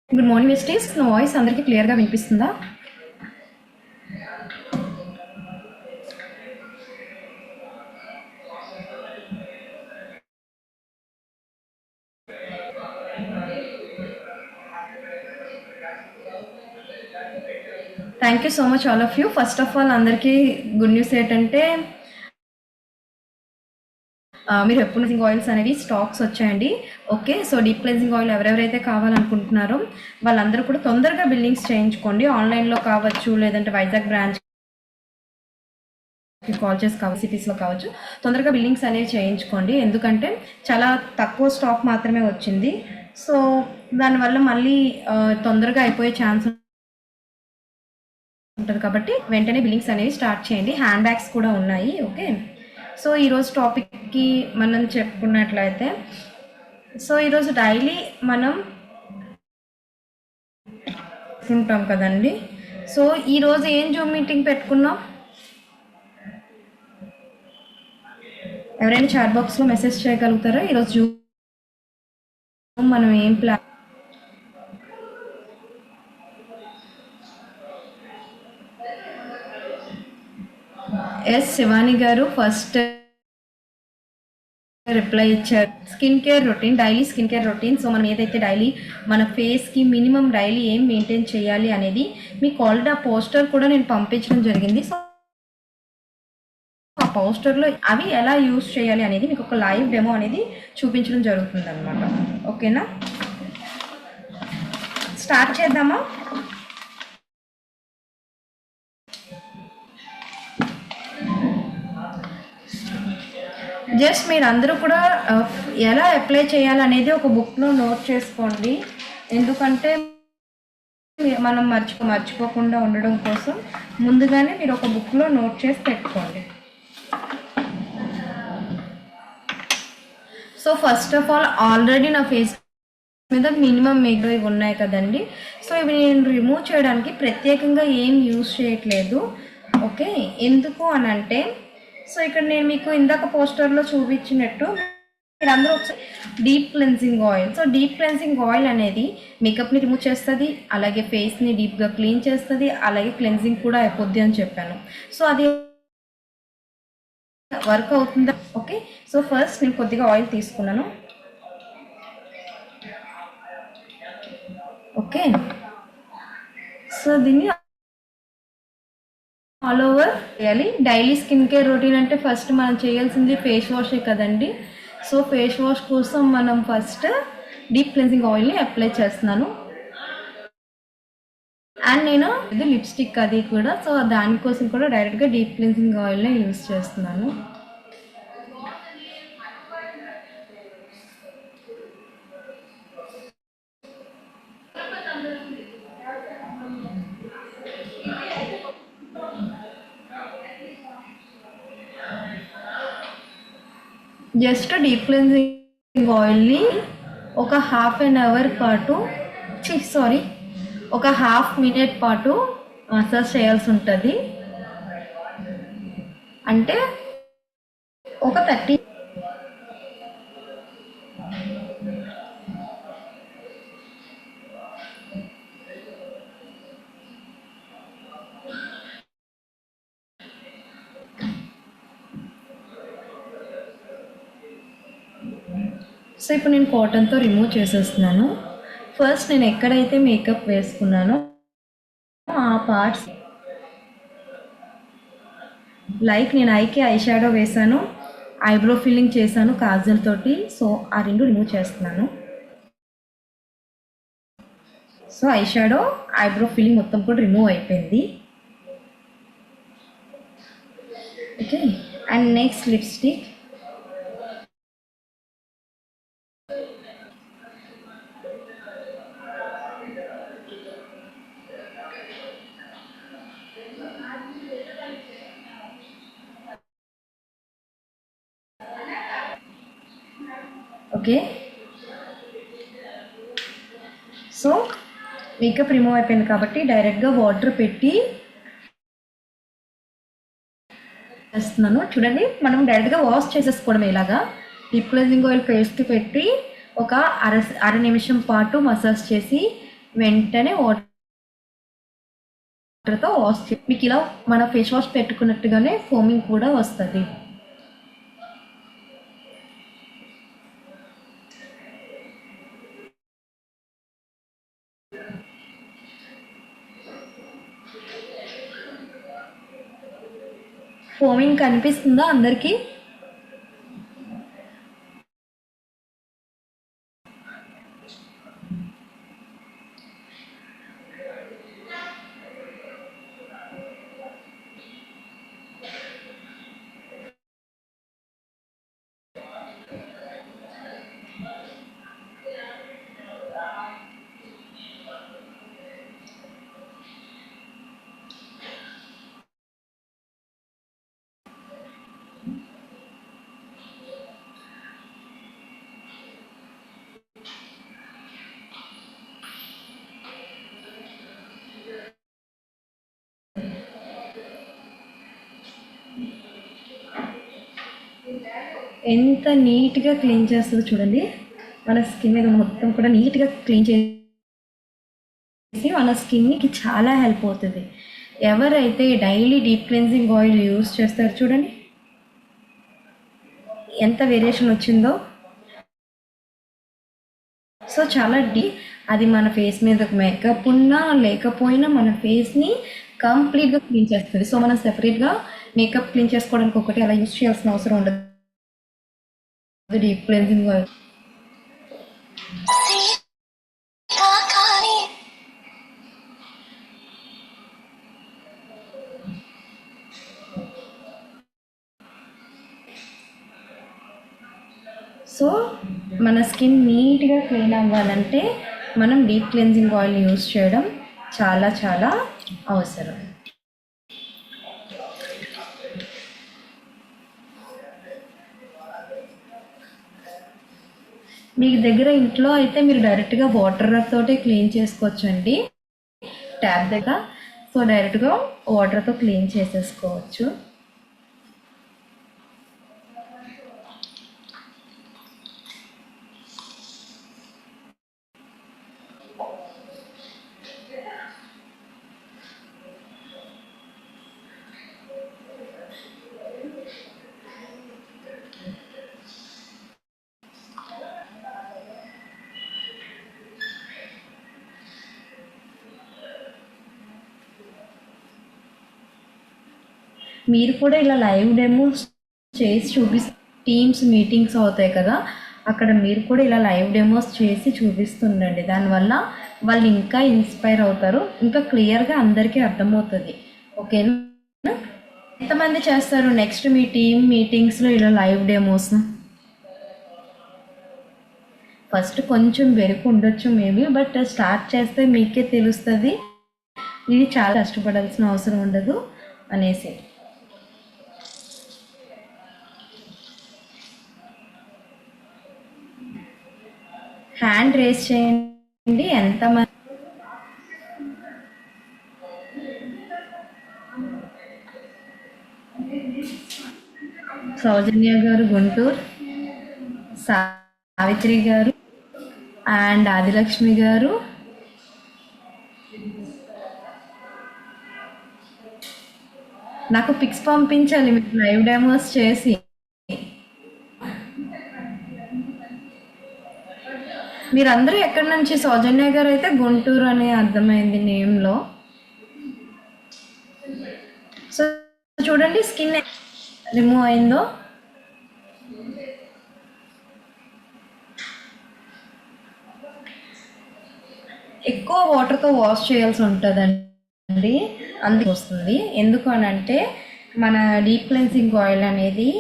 Good morning mistakes. నా voice అందరికీ క్లియర్గా వినిపిస్తుందా? Thank you so much all of you. First of all అందరికీ గుడ్ న్యూస్ ఏంటంటే మీరు ఎప్పుడు క్లెన్సింగ్ ఆయిల్స్ అనేవి స్టాక్స్ వచ్చాయండి. Okay, so deep cleansing oil ఎవరెవరైతే కావాలనుకుంటున్నారో వాళ్ళందరూ కూడా తొందరగా బిల్లింగ్స్ చేయించుకోండి. ఆన్లైన్లో కావచ్చు, లేదంటే వైజాగ్ బ్రాంచ్ కాల్ చేసి కావచ్చు, సిటీస్లో కావచ్చు, తొందరగా బిల్లింగ్స్ అనేవి చేయించుకోండి. ఎందుకంటే చాలా తక్కువ స్టాక్ మాత్రమే వచ్చింది. సో దానివల్ల మళ్ళీ తొందరగా అయిపోయే ఛాన్స్ ఉంటుంది కాబట్టి వెంటనే బిల్లింగ్స్ అనేవి స్టార్ట్ చేయండి. హ్యాండ్ బ్యాగ్స్ కూడా ఉన్నాయి. ఓకే, సో ఈరోజు టాపిక్కి మనం చెప్పుకున్నట్లయితే, సో ఈరోజు డైలీ మనం ఉంటాం కదండి. సో ఈరోజు ఏం జూమ్ మీటింగ్ పెట్టుకున్నాం? ఎవరైనా చాట్ బాక్స్లో మెసేజ్ చేయగలుగుతారా? ఈరోజు జూమ్ మనం ఏం ప్లాన్? ఎస్, శివాని గారు ఫస్ట్ రిప్లై ఇచ్చారు. Skin care routine, daily skin care routine. So మనం ఏదైతే డైలీ మన ఫేస్కి మినిమం డైలీ ఏం మెయింటైన్ చేయాలి అనేది మీకు ఆల్రెడీ ఆ పోస్టర్ కూడా నేను పంపించడం జరిగింది. సో ఆ పోస్టర్లో అవి ఎలా యూజ్ చేయాలి అనేది మీకు ఒక లైవ్ డెమో అనేది చూపించడం జరుగుతుంది అనమాట. ఓకేనా, స్టార్ట్ చేద్దామా? జస్ట్ మీరు అందరూ కూడా ఎలా అప్లై చేయాలనేది ఒక బుక్లో నోట్ చేసుకోండి. ఎందుకంటే మనం మర్చిపోకుండా ఉండడం కోసం ముందుగానే మీరు ఒక బుక్లో నోట్ చేసి పెట్టుకోండి. So first of all already నా ఫేస్ మీద మినిమం మేకప్ ఇవి ఉన్నాయి కదండి. సో ఇవి నేను రిమూవ్ చేయడానికి ప్రత్యేకంగా ఏం యూజ్ చేయట్లేదు. ఓకే, ఎందుకు అని అంటే, సో ఇక్కడ నేను మీకు ఇందాక పోస్టర్లో చూపించినట్టు మీరందరూ ఒకసారి deep cleansing oil. So deep cleansing oil అనేది మేకప్ని రిమూవ్ చేస్తుంది, అలాగే ఫేస్ని డీప్గా క్లీన్ చేస్తుంది, అలాగే క్లెన్సింగ్ కూడా అయిపోద్ది అని చెప్పాను. సో అది వర్క్ అవుతుందా? ఓకే, సో ఫస్ట్ నేను కొద్దిగా ఆయిల్ తీసుకున్నాను. ఓకే, సో దీన్ని ఆల్ ఓవర్ చేయాలి. డైలీ స్కిన్ కేర్ రొటీన్ అంటే ఫస్ట్ మనం చేయాల్సింది ఫేస్ వాషే కదండి. సో ఫేస్ వాష్ కోసం మనం ఫస్ట్ డీప్ క్లెన్సింగ్ ఆయిల్ని అప్లై చేస్తున్నాను. అండ్ నేను ఇది లిప్స్టిక్ అది కూడా, సో దానికోసం కూడా డైరెక్ట్గా డీప్ క్లెన్సింగ్ ఆయిల్నే యూజ్ చేస్తున్నాను. జస్ట్ డీప్ క్లెన్సింగ్ ఆయిల్ని ఒక ½ పాటు ఒక హాఫ్ మినిట్ పాటు మసాజ్ చేయాల్సి ఉంటుంది. అంటే ఒక 30. సో ఇప్పుడు నేను కాటన్తో రిమూవ్ చేసేస్తున్నాను. ఫస్ట్ నేను ఎక్కడైతే మేకప్ వేసుకున్నానో ఆ పార్ట్స్, లైక్ నేను ఐకి ఐ షాడో వేసాను, ఐబ్రో ఫిల్లింగ్ చేశాను కాజల్ తోటి. సో ఆ రెండు రిమూవ్ చేస్తున్నాను. So eye shadow, eyebrow filling మొత్తం కూడా రిమూవ్ అయిపోయింది. Okay, and next lipstick. Okay, so makeup remove అయిపోయింది కాబట్టి డైరెక్ట్గా వాటర్ పెట్టి ఇస్తున్నాను చూడండి. మనం డైరెక్ట్గా వాష్ చేసేసుకోవడం ఇలాగా డీప్ క్లెన్జింగ్ ఆయిల్ ఫేస్కి పెట్టి ఒక అర నిమిషం పాటు మసాజ్ చేసి వెంటనే వాటర్తో వాష్ చేసి మీకు ఇలా మన ఫేస్ వాష్ పెట్టుకున్నట్టుగానే ఫోమింగ్ కూడా వస్తుంది. ఫోమింగ్ కనిపిస్తుందా అందరికీ? ఎంత నీట్గా క్లీన్ చేస్తుందో చూడండి. మన స్కిన్ మీద మొత్తం కూడా నీట్గా క్లీన్ చేసి మన స్కిన్కి చాలా హెల్ప్ అవుతుంది. ఎవరైతే daily deep cleansing oil use చేస్తారో చూడండి ఎంత వేరియేషన్ వచ్చిందో. సో చాలా అది మన ఫేస్ మీద మేకప్ ఉన్నా లేకపోయినా మన ఫేస్ని కంప్లీట్గా క్లీన్ చేస్తుంది. సో మనం సెపరేట్గా మేకప్ క్లీన్ చేసుకోవడానికి ఒకటి అలా యూస్ చేయాల్సిన అవసరం ఉండదు. డీప్ క్లెన్జింగ్ ఆయిల్ సో మన స్కిన్ నీట్గా క్లీన్ అవ్వాలంటే మనం డీప్ క్లెన్జింగ్ ఆయిల్ యూస్ చేయడం చాలా చాలా అవసరం. మీ దగ్గర ఇంట్లో అయితే మీరు డైరెక్ట్గా వాటర్ తోటి క్లీన్ చేసుకోవచ్చండి ట్యాప్ దగ్గర. సో డైరెక్ట్గా వాటర్తో క్లీన్ చేసేసుకోవచ్చు. మీరు కూడా ఇలా లైవ్ డెమోస్ చేసి టీమ్స్ మీటింగ్స్ అవుతాయి కదా, అక్కడ మీరు కూడా ఇలా లైవ్ డెమోస్ చేసి చూపిస్తుండండి. దానివల్ల వాళ్ళు ఇంకా ఇన్స్పైర్ అవుతారు, ఇంకా క్లియర్గా అందరికీ అర్థమవుతుంది. ఓకేనా? ఎంతమంది చేస్తారు నెక్స్ట్ మీ టీమ్ మీటింగ్స్లో ఇలా లైవ్ డెమోస్? ఫస్ట్ కొంచెం వెనుక ఉండొచ్చు మేబీ, బట్ స్టార్ట్ చేస్తే మీకే తెలుస్తుంది ఇది చాలా కష్టపడాల్సిన అవసరం ఉండదు అనేసి. హ్యాండ్ రేస్ చేయండి ఎంతమంది. సౌజన్య గారు గుంటూరు, సావిత్రి గారు అండ్ ఆదిలక్ష్మి గారు, నాకు పిక్స్ పంపించాలి మీకు లైవ్ డెమోస్ చేసి. మీరందరూ ఎక్కడి నుంచి? సౌజన్య గారు అయితే గుంటూరు అని అర్థమైంది నేమ్లో. సో చూడండి స్కిన్ రిమూవ్ అయిందో. ఎక్కువ వాటర్తో వాష్ చేయాల్సి ఉంటుందండి, అందుకు వస్తుంది. ఎందుకు అని అంటే మన డీప్ క్లెన్సింగ్ ఆయిల్ అనేది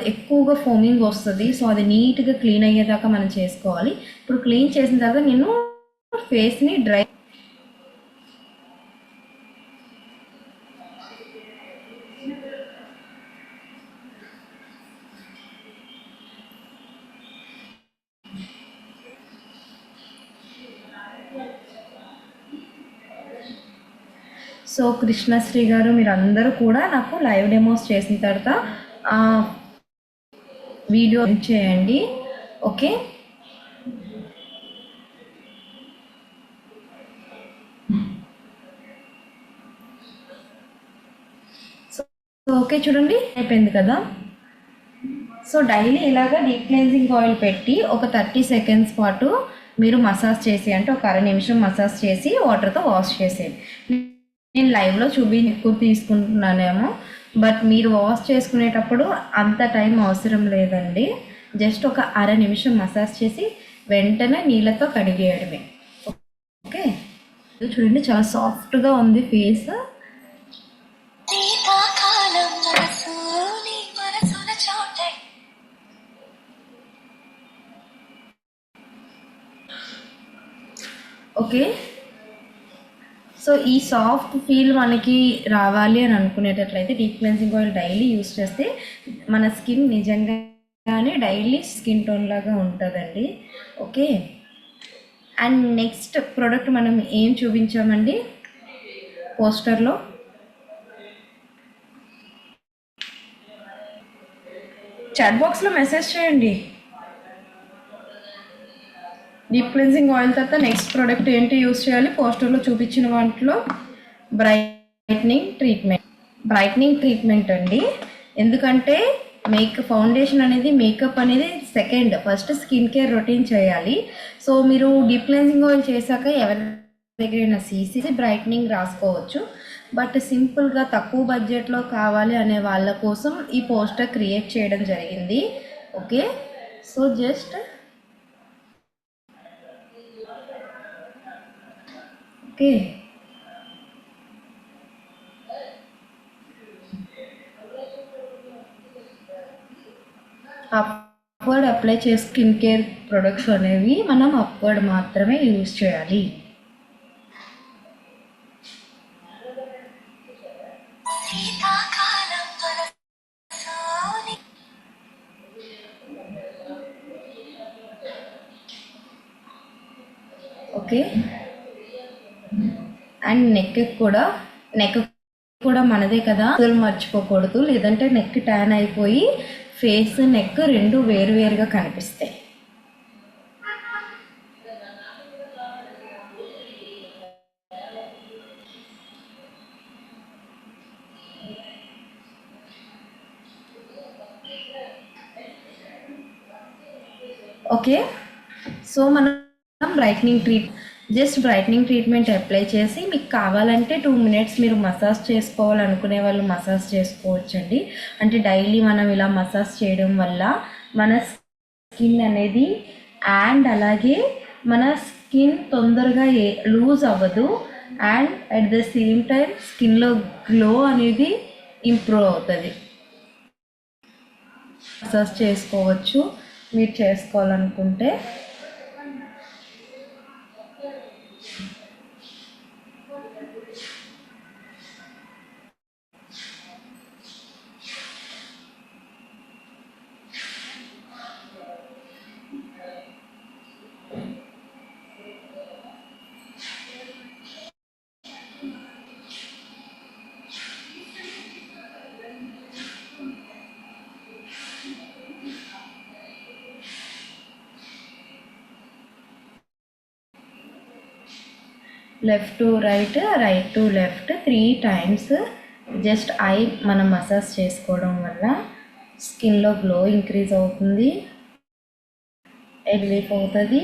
ఎక్కువగా ఫోమింగ్ వస్తుంది. సో అది నీట్గా క్లీన్ అయ్యేదాకా మనం చేసుకోవాలి. ఇప్పుడు క్లీన్ చేసిన తర్వాత నేను ఫేస్ని డ్రై సో కృష్ణశ్రీ గారు మీరందరూ కూడా నాకు లైవ్ డెమోస్ చేసిన తర్వాత వీడియో చేయండి. ఓకే, సో ఓకే చూడండి అయిపోయింది కదా. సో డైలీ ఇలాగా డీప్ క్లెన్జింగ్ ఆయిల్ పెట్టి ఒక 30 సెకండ్స్ పాటు మీరు మసాజ్ చేసి, అంటే ఒక అర నిమిషం మసాజ్ చేసి వాటర్తో వాష్ చేసేది. నేను లైవ్లో ఎక్కువ తీసుకుంటున్నానేమో, బట్ మీరు వాష్ చేసుకునేటప్పుడు అంత టైం అవసరం లేదండి. జస్ట్ ఒక అర నిమిషం మసాజ్ చేసి వెంటనే నీళ్ళతో కడిగేయడమే. ఓకే, చూడండి చాలా సాఫ్ట్గా ఉంది ఫేస్. ఓకే, సో ఈ సాఫ్ట్ ఫీల్ మనకి రావాలి అని అనుకునేటట్లయితే deep cleansing oil daily use చేస్తే మన స్కిన్ నిజంగానే డైలీ స్కిన్ టోన్ లాగా ఉంటుందండి. ఓకే, అండ్ నెక్స్ట్ ప్రోడక్ట్ మనం ఏం చూపించామండి పోస్టర్లో? చాట్ బాక్స్లో మెసేజ్ చేయండి. డీప్ క్లెన్సింగ్ ఆయిల్ తర్వాత నెక్స్ట్ ప్రోడక్ట్ ఏంటి యూస్ చేయాలి? పోస్టర్లో చూపించిన వాటిలో బ్రైట్నింగ్ ట్రీట్మెంట్ అండి. ఎందుకంటే ఫౌండేషన్ అనేది, మేకప్ అనేది second, first skin care routine చేయాలి. సో మీరు డీప్ క్లెన్సింగ్ ఆయిల్ చేశాక ఎవరి దగ్గరైనా సీసీ బ్రైట్నింగ్ రాసుకోవచ్చు. బట్ సింపుల్గా తక్కువ బడ్జెట్లో కావాలి అనే వాళ్ళ కోసం ఈ పోస్టర్ క్రియేట్ చేయడం జరిగింది. Okay, so just okay, upward apply చేసి స్కిన్ కేర్ ప్రొడక్ట్స్ అనేవి మనం అప్వర్డ్ మాత్రమే యూజ్ చేయాలి. ఓకే, అండ్ నెక్ కూడా మనదే కదా, అసలు మర్చిపోకూడదు, లేదంటే నెక్ ట్యాన్ అయిపోయి ఫేస్ నెక్ రెండు వేరువేరుగా కనిపిస్తాయి. ఓకే, సో మనం బ్రైట్నింగ్ ట్రీట్మెంట్ అప్లై చేసి మీకు కావాలంటే 2 మినిట్స్ మీరు మసాజ్ చేసుకోవాలనుకునే వాళ్ళు మసాజ్ చేసుకోవచ్చండి. అంటే డైలీ మనం ఇలా మసాజ్ చేయడం వల్ల మన స్కిన్ అనేది అండ్ అలాగే మన స్కిన్ తొందరగా లూజ్ అవ్వదు, and at the same time స్కిన్లో గ్లో అనేది ఇంప్రూవ్ అవుతుంది. మసాజ్ చేసుకోవచ్చు మీరు చేసుకోవాలనుకుంటే. Left to right, right to left 3 times just మనం మసాజ్ చేసుకోవడం వల్ల స్కిన్లో గ్లో ఇంక్రీజ్ అవుతుంది, రిలీఫ్ అవుతుంది,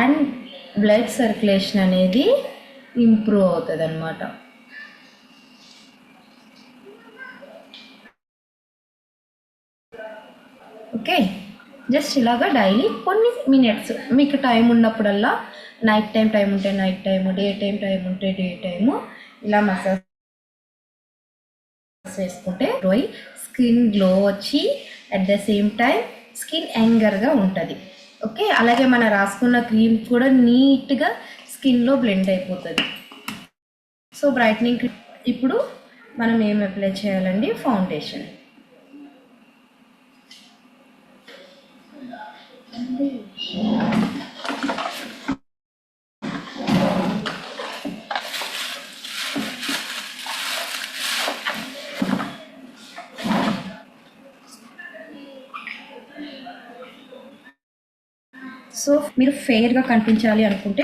అండ్ బ్లడ్ సర్క్యులేషన్ అనేది ఇంప్రూవ్ అవుతుంది అన్నమాట. ఓకే, జస్ట్ ఇలాగా డైలీ కొన్ని మినిట్స్ మీకు టైం ఉన్నప్పుడల్లా, నైట్ టైం ఉంటే నైట్ టైము, డే టైం ఉంటే డే టైము ఇలా మసాజ్ చేసుకుంటే స్కిన్ గ్లో వచ్చి at the same time skin యంగర్గా ఉంటుంది. ఓకే, అలాగే మనం రాసుకున్న క్రీమ్ కూడా నీట్గా స్కిన్లో బ్లెండ్ అయిపోతుంది. సో బ్రైట్నింగ్ ఇప్పుడు మనం ఏం అప్లై చేయాలండి? ఫౌండేషన్. సో మీరు ఫెయిర్గా కనిపించాలి అనుకుంటే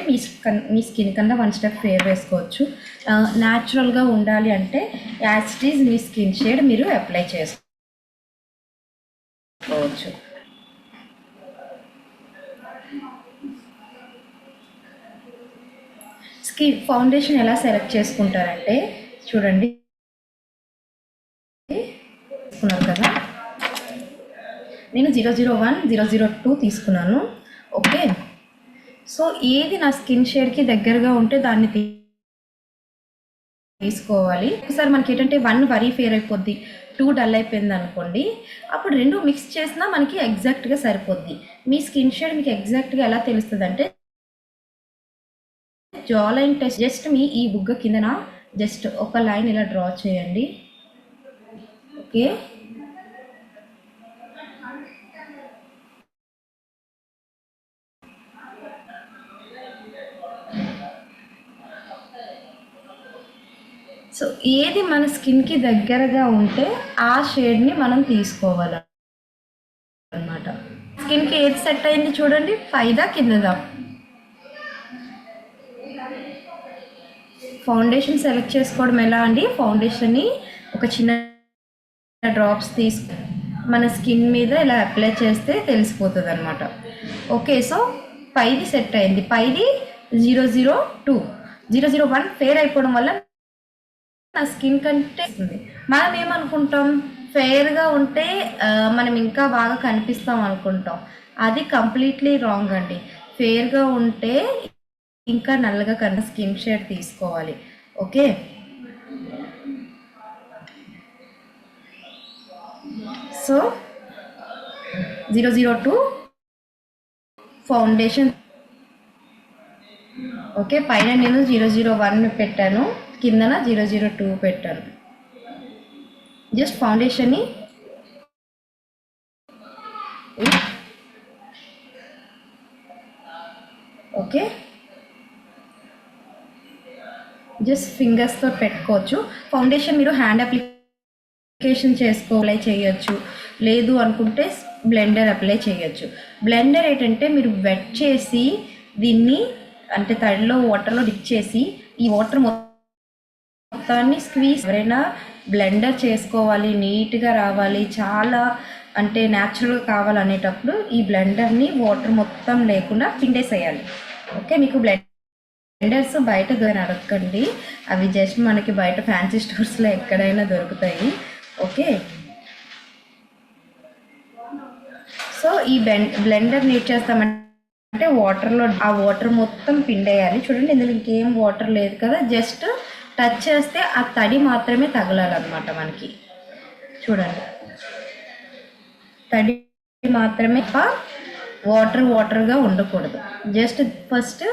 మీ స్కిన్ కన్నా 1 స్టెప్ ఫెయిర్ వేసుకోవచ్చు. న్యాచురల్గా ఉండాలి అంటే as it is me skin shade మీరు అప్లై చేసుకోవచ్చు. స్కిన్ ఫౌండేషన్ ఎలా సెలెక్ట్ చేసుకుంటారంటే చూడండి, తీసుకున్నారు కదా, నేను 001 002 తీసుకున్నాను. ఓకే, సో ఏది నా స్కిన్ షేడ్కి దగ్గరగా ఉంటే దాన్ని తీసుకోవాలి. ఒకసారి మనకి ఏంటంటే 1 వరీ ఫేర్ అయిపోద్ది, 2 డల్ అయిపోయింది అనుకోండి, అప్పుడు 2 మిక్స్ చేసినా మనకి ఎగ్జాక్ట్గా సరిపోద్ది. మీ స్కిన్ షేడ్ మీకు ఎగ్జాక్ట్గా ఎలా తెలుస్తుంది అంటే జా లైన్ టెస్ట్. జస్ట్ మీ ఈ బుగ్గ కిందన జస్ట్ ఒక లైన్ ఇలా డ్రా చేయండి. ఓకే, సో ఏది మన స్కిన్కి దగ్గరగా ఉంటే ఆ షేడ్ని మనం తీసుకోవాలి అన్నమాట. స్కిన్కి ఏది సెట్ అయింది చూడండి, పైదా కిందదా. ఫౌండేషన్ సెలెక్ట్ చేసుకోవడం ఎలా అండి, ఫౌండేషన్ని ఒక చిన్న డ్రాప్స్ తీసుకు మన స్కిన్ మీద ఇలా అప్లై చేస్తే తెలిసిపోతుంది అనమాట. ఓకే, సో పైది సెట్ అయింది, పైది 002 001 ఫేర్ అయిపోవడం వల్ల నా స్కిన్ కంటే మనం ఏమనుకుంటాం, ఫెయిర్గా ఉంటే మనం ఇంకా బాగా కనిపిస్తాం అనుకుంటాం. అది కంప్లీట్లీ రాంగ్ అండి. ఫెయిర్గా ఉంటే ఇంకా నల్లగా కన్నా స్కిన్ షేడ్ తీసుకోవాలి. Okay, so 002 foundation. ఓకే, పైన నేను 001 పెట్టాను, కిందన 002 పెట్టాను. జస్ట్ ఫౌండేషన్ని ఓకే జస్ట్ ఫింగర్స్తో పెట్టుకోవచ్చు. ఫౌండేషన్ మీరు హ్యాండ్ అప్లికేషన్ అప్లై చేయొచ్చు, లేదు అనుకుంటే బ్లెండర్ అప్లై చేయొచ్చు. బ్లెండర్ ఏంటంటే మీరు వెట్ చేసి దీన్ని అంటే తడిలో వాటర్లో డిప్ చేసి ఈ వాటర్ మొత్తాన్ని స్క్వీజ్. ఎవరైనా బ్లెండర్ చేసుకోవాలి, నీట్గా రావాలి, చాలా అంటే న్యాచురల్గా కావాలనేటప్పుడు ఈ బ్లెండర్ని వాటర్ మొత్తం లేకుండా పిండేసేయాలి. ఓకే, మీకు బ్లెండర్స్ బయట అడగండి, అవి జస్ట్ మనకి బయట ఫ్యాన్సీ స్టోర్స్లో ఎక్కడైనా దొరుకుతాయి. ఓకే, సో ఈ బ్లెండర్ నీట్ చేస్తామంటే వాటర్లో ఆ వాటర్ మొత్తం పిండేయాలి. చూడండి, ఇందులో ఇంకేం వాటర్ లేదు కదా, జస్ట్ టచ్ చేస్తే ఆ తడి మాత్రమే తగలాలన్నమాట మనకి. చూడండి, తడి మాత్రమే, వాటర్గా ఉండకూడదు. జస్ట్ ఫస్ట్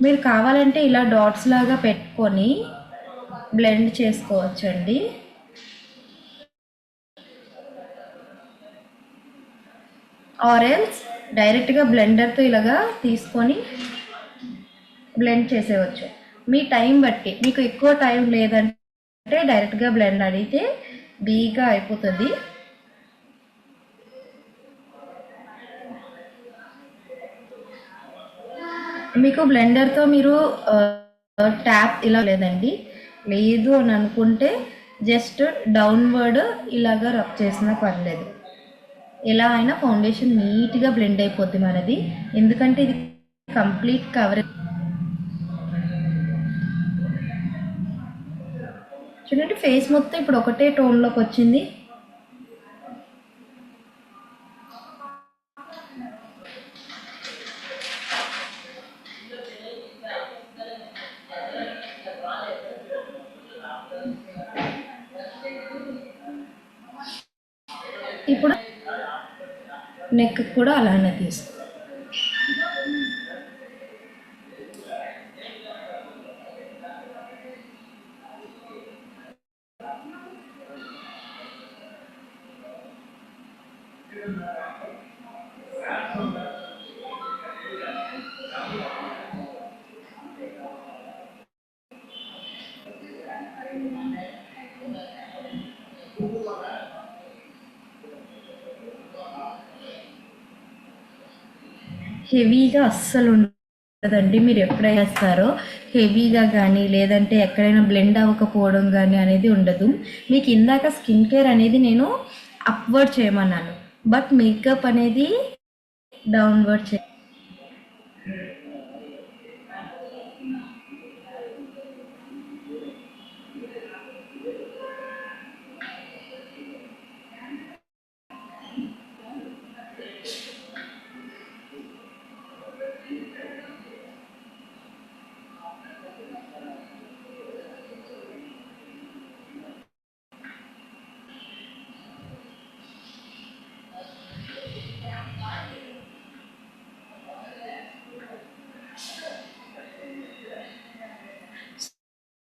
మీరు కావాలంటే ఇలా డాట్స్ లాగా పెట్టుకొని బ్లెండ్ చేసుకోవచ్చండి. ఆర్ ఎల్స్ డైరెక్ట్గా బ్లెండర్తో ఇలాగా తీసుకొని బ్లెండ్ చేసేవచ్చు. మీ టైం బట్టి, మీకు ఎక్కువ టైం లేదంటే డైరెక్ట్గా బ్లెండ్ అడిగితే బీగా అయిపోతుంది. మీకు బ్లెండర్తో మీరు ట్యాప్ ఇలా లేదండి, లేదు అని అనుకుంటే జస్ట్ డౌన్వర్డ్ ఇలాగా రబ్ చేసినా పర్లేదు. ఎలా అయినా ఫౌండేషన్ నీట్గా బ్లెండ్ అయిపోద్ది మనది, ఎందుకంటే ఇది కంప్లీట్ కవరేజ్. చూడండి, ఫేస్ మొత్తం ఇప్పుడు ఒకటే టోన్లోకి వచ్చింది. ఇప్పుడు నెక్ కూడా అలానే తీసుకో. హెవీగా అస్సలు ఉండదండి. మీరు ఎప్పుడైనా వేస్తారో హెవీగా కానీ లేదంటే ఎక్కడైనా బ్లెండ్ అవ్వకపోవడం కానీ అనేది ఉండదు. మీకు ఇందాక స్కిన్ కేర్ అనేది నేను అప్వర్డ్ చేయమన్నాను, బట్ మేకప్ అనేది డౌన్వర్డ్ చే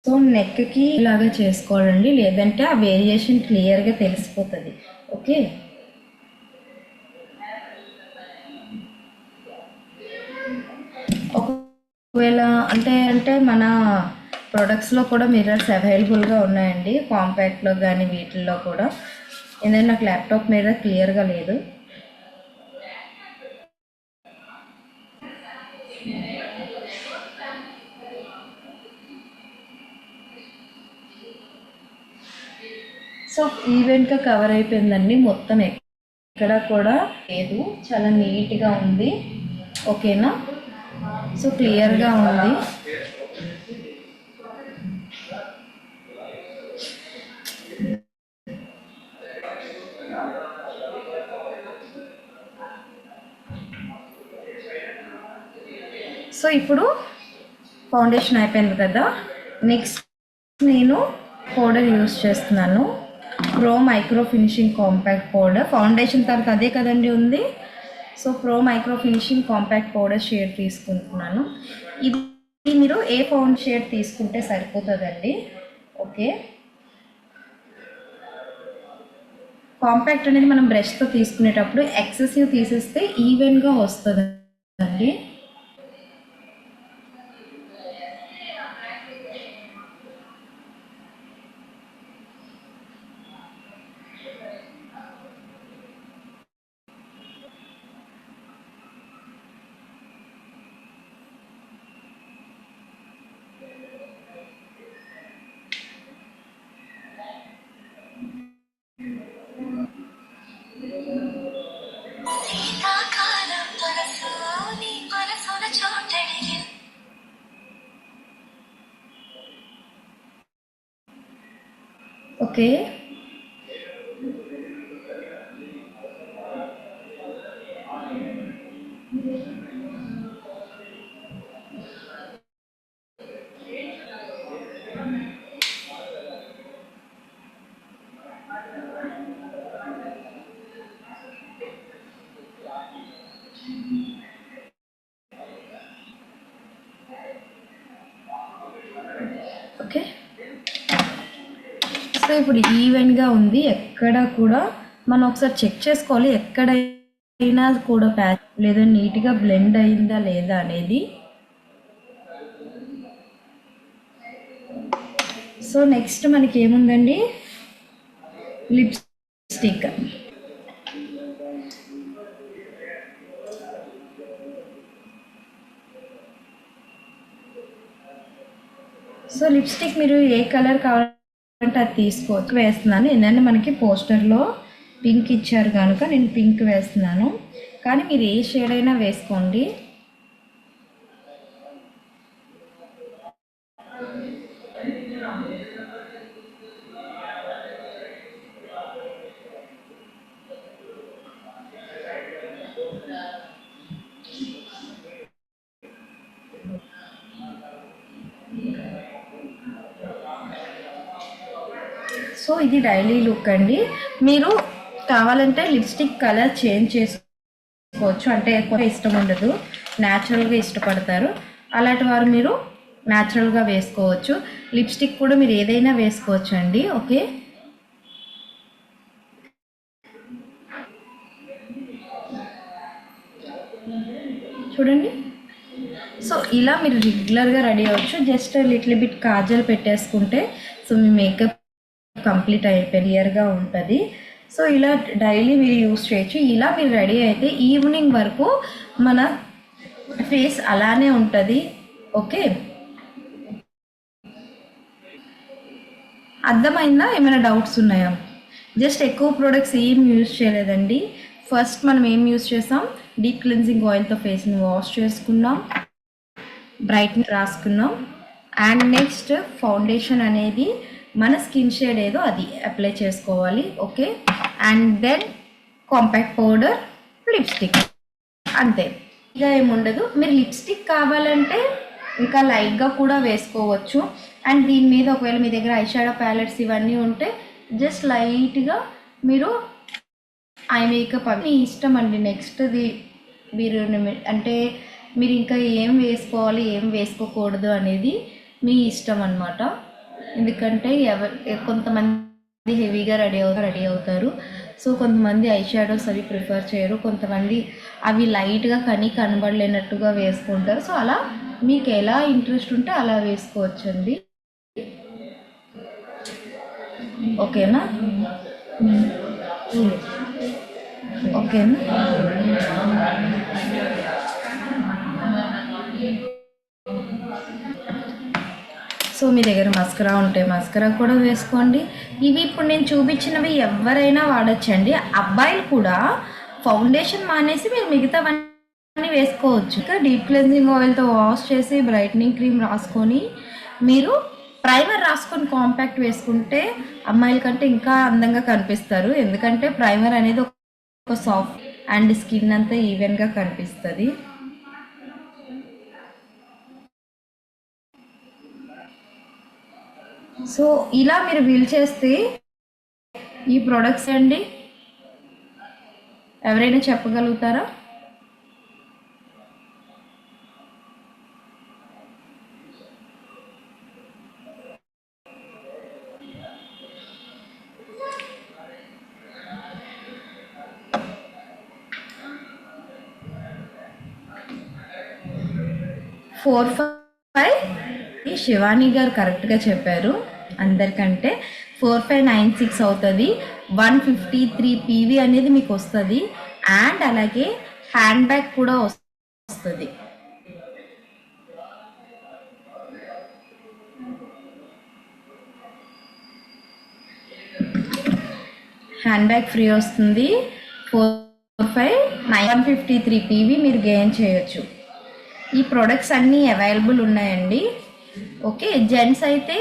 సో నెక్కి ఇలాగా చేసుకోవాలండి, లేదంటే ఆ వేరియేషన్ క్లియర్గా తెలిసిపోతుంది. ఓకే, ఒకవేళ అంటే మన ప్రొడక్ట్స్లో కూడా మిర్రర్స్ అవైలబుల్గా ఉన్నాయండి, కాంపాక్ట్లో కానీ వీటిల్లో కూడా. ఎందుకంటే నాకు ల్యాప్టాప్ మిర్రర్ క్లియర్గా లేదు. సో ఈవెంట్గా కవర్ అయిపోయిందండి మొత్తం, ఎక్కడ కూడా లేదు, చాలా నీట్గా ఉంది. ఓకేనా, సో క్లియర్గా ఉంది. సో ఇప్పుడు ఫౌండేషన్ అయిపోయింది కదా, నెక్స్ట్ నేను పౌడర్ యూస్ చేస్తున్నాను, pro micro finishing compact powder. Foundation తర్వాత అదే కదండి ఉంది. So pro micro finishing compact powder shade తీసుకుంటున్నాను. ఇది మీరు ఏ పౌండ్ షేడ్ తీసుకుంటే సరిపోతుందండి. ఓకే, కాంపాక్ట్ అనేది మనం బ్రష్తో తీసుకునేటప్పుడు ఎక్సెసివ్ తీసేస్తే ఈవెన్గా వస్తుందండి. Okay, okay. సో ఇప్పుడు ఈవెన్గా ఉంది, ఎక్కడ కూడా మనం ఒకసారి చెక్ చేసుకోవాలి, ఎక్కడైనా కూడా ప్యాచ్ లేదా నీట్గా బ్లెండ్ అయిందా లేదా అనేది. సో నెక్స్ట్ మనకి ఏముందండి, లిప్స్టిక్. సో లిప్స్టిక్ మీరు ఏ కలర్ కావాలంటే అది తీసుకోవచ్చు. వేస్తున్నాను ఏంటంటే మనకి పోస్టర్లో పింక్ ఇచ్చారు కనుక నేను పింక్ వేస్తున్నాను, కానీ మీరు ఏ షేడ్ అయినా వేసుకోండి. సో ఇది డైలీ లుక్ అండి. మీరు కావాలంటే లిప్స్టిక్ కలర్ చేంజ్ చేసుకోవచ్చు, అంటే ఎక్కువ ఇష్టం ఉండదు, న్యాచురల్గా ఇష్టపడతారు, అలాంటి వారు మీరు న్యాచురల్గా వేసుకోవచ్చు. లిప్స్టిక్ కూడా మీరు ఏదైనా వేసుకోవచ్చు అండి. ఓకే, చూడండి. సో ఇలా మీరు రెగ్యులర్గా రెడీ అవ్వచ్చు. జస్ట్ లిటిల్ బిట్ కాజల్ పెట్టేసుకుంటే సో మీ మేకప్ కంప్లీట్ అయిపోయి క్లియర్గా ఉంటుంది. సో ఇలా డైలీ మీరు యూస్ చేయొచ్చు. ఇలా మీరు రెడీ అయితే ఈవినింగ్ వరకు మన ఫేస్ అలానే ఉంటుంది. ఓకే, అర్థమైందా? ఏమైనా డౌట్స్ ఉన్నాయా? జస్ట్ ఎక్కువ ప్రోడక్ట్స్ ఏం యూజ్ చేయలేదండి. ఫస్ట్ మనం ఏం యూజ్ చేసాం, డీప్ క్లెన్జింగ్ ఆయిల్తో ఫేస్ని వాష్ చేసుకున్నాం, బ్రైట్ని రాసుకున్నాం, అండ్ నెక్స్ట్ ఫౌండేషన్ అనేది మన స్కిన్ షేడ్ ఏదో అది అప్లై చేసుకోవాలి. Okay, and then compact powder, lipstick, అంతే. ఇక ఏముండదు. మీరు లిప్స్టిక్ కావాలంటే ఇంకా లైట్గా కూడా వేసుకోవచ్చు. అండ్ దీని మీద ఒకవేళ మీ దగ్గర ఐ షాడో ప్యాలెట్స్ ఇవన్నీ ఉంటే జస్ట్ లైట్గా మీరు ఐ మేకప్ మీ ఇష్టం అండి. నెక్స్ట్ది మీరు అంటే మీరు ఇంకా ఏం వేసుకోవాలి ఏం వేసుకోకూడదు అనేది మీ ఇష్టం అన్నమాట. ఎందుకంటే కొంతమంది హెవీగా రెడీ అవుతారు. సో కొంతమంది ఐ షాడోస్ అవి ప్రిఫర్ చేయరు, కొంతమంది అవి లైట్గా కనబడలేనట్టుగా వేసుకుంటారు. సో అలా మీకు ఎలా ఇంట్రెస్ట్ ఉంటే అలా వేసుకోవచ్చండి. ఓకేనా? ఓకేనా? సో మీ దగ్గర మస్కరా ఉంటే మస్కరా కూడా వేసుకోండి. ఇవి ఇప్పుడు నేను చూపించినవి ఎవరైనా వాడచ్చండి. అబ్బాయిలు కూడా ఫౌండేషన్ మానేసి మీరు మిగతావన్నీ వేసుకోవచ్చు. ఇంకా డీప్ క్లెన్జింగ్ ఆయిల్తో వాష్ చేసి బ్రైట్నింగ్ క్రీమ్ రాసుకొని మీరు ప్రైమర్ రాసుకొని కాంపాక్ట్ వేసుకుంటే అమ్మాయిల కంటే ఇంకా అందంగా కనిపిస్తారు. ఎందుకంటే ప్రైమర్ అనేది ఒక సాఫ్ట్ అండ్ స్కిన్ అంతా ఈవెన్గా కనిపిస్తుంది. సో ఇలా మీరు బిల్ చేస్తే ఈ ప్రొడక్ట్స్ అండి ఎవరైనా చెప్పగలుగుతారా? ఫోర్ ఫైవ్ ఈ శివాని గారు కరెక్ట్గా చెప్పారు. అందరికంటే 4596 అవుతుంది. 153 పీవీ అనేది మీకు వస్తుంది. అండ్ అలాగే హ్యాండ్ బ్యాగ్ కూడా వస్తుంది. హ్యాండ్ బ్యాగ్ ఫ్రీ వస్తుంది. 153 పీవీ మీరు గెయిన్ చేయొచ్చు. ఈ ప్రొడక్ట్స్ అన్నీ అవైలబుల్ ఉన్నాయండి. ఓకే, జెంట్స్ అయితే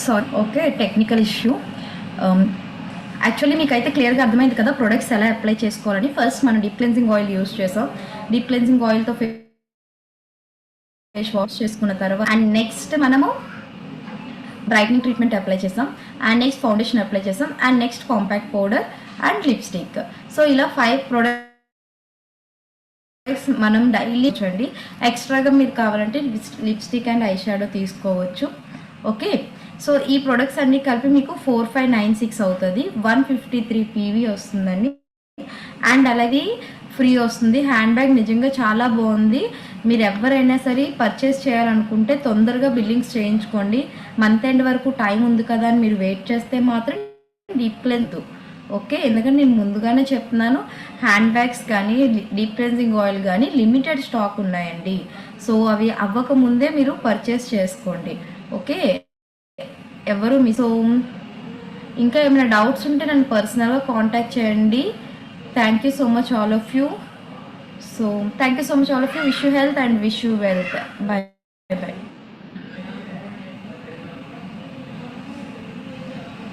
sorry, okay, technical issue. Actually మీకైతే క్లియర్గా అర్థమైంది కదా ప్రొడక్ట్స్ ఎలా అప్లై చేసుకోవాలని. ఫస్ట్ మనం డీప్ క్లెన్జింగ్ ఆయిల్ యూస్ చేసాం. డీప్ క్లెన్జింగ్ ఆయిల్తో ఫేస్ వాష్ చేసుకున్న తర్వాత అండ్ నెక్స్ట్ మనము బ్రైట్నింగ్ ట్రీట్మెంట్ అప్లై చేసాం, అండ్ నెక్స్ట్ ఫౌండేషన్ అప్లై చేసాం, and next compact powder and lipstick. So ఇలా 5 ప్రొడక్ట్స్ మనం డైలీ చూడండి. ఎక్స్ట్రాగా మీరు కావాలంటే లిప్స్టిక్ అండ్ ఐ షాడో తీసుకోవచ్చు. ఓకే, సో ఈ ప్రొడక్ట్స్ అన్నీ కలిపి మీకు 4596 అవుతుంది. 153 పీవీ వస్తుందండి. అండ్ అలాగే ఫ్రీ వస్తుంది. హ్యాండ్ బ్యాగ్ నిజంగా చాలా బాగుంది. మీరు ఎవరైనా సరే పర్చేస్ చేయాలనుకుంటే తొందరగా బిల్లింగ్స్ చేయించుకోండి. మంత్ ఎండ్ వరకు టైం ఉంది కదా అని మీరు వెయిట్ చేస్తే మాత్రం డీప్ క్లెన్స్. ఓకే, ఎందుకంటే నేను ముందుగానే చెప్తున్నాను, హ్యాండ్ బ్యాగ్స్ కానీ డీప్ క్లెన్జింగ్ ఆయిల్ కానీ లిమిటెడ్ స్టాక్ ఉన్నాయండి. సో అవి అవ్వకముందే మీరు పర్చేస్ చేసుకోండి. ఓకే, ఎవరు మిస్. సో ఇంకా ఏమైనా డౌట్స్ ఉంటే నన్ను పర్సనల్గా కాంటాక్ట్ చేయండి. Thank you so much all of you. So thank you so much all of you. Wish you health and wish you wealth. By by.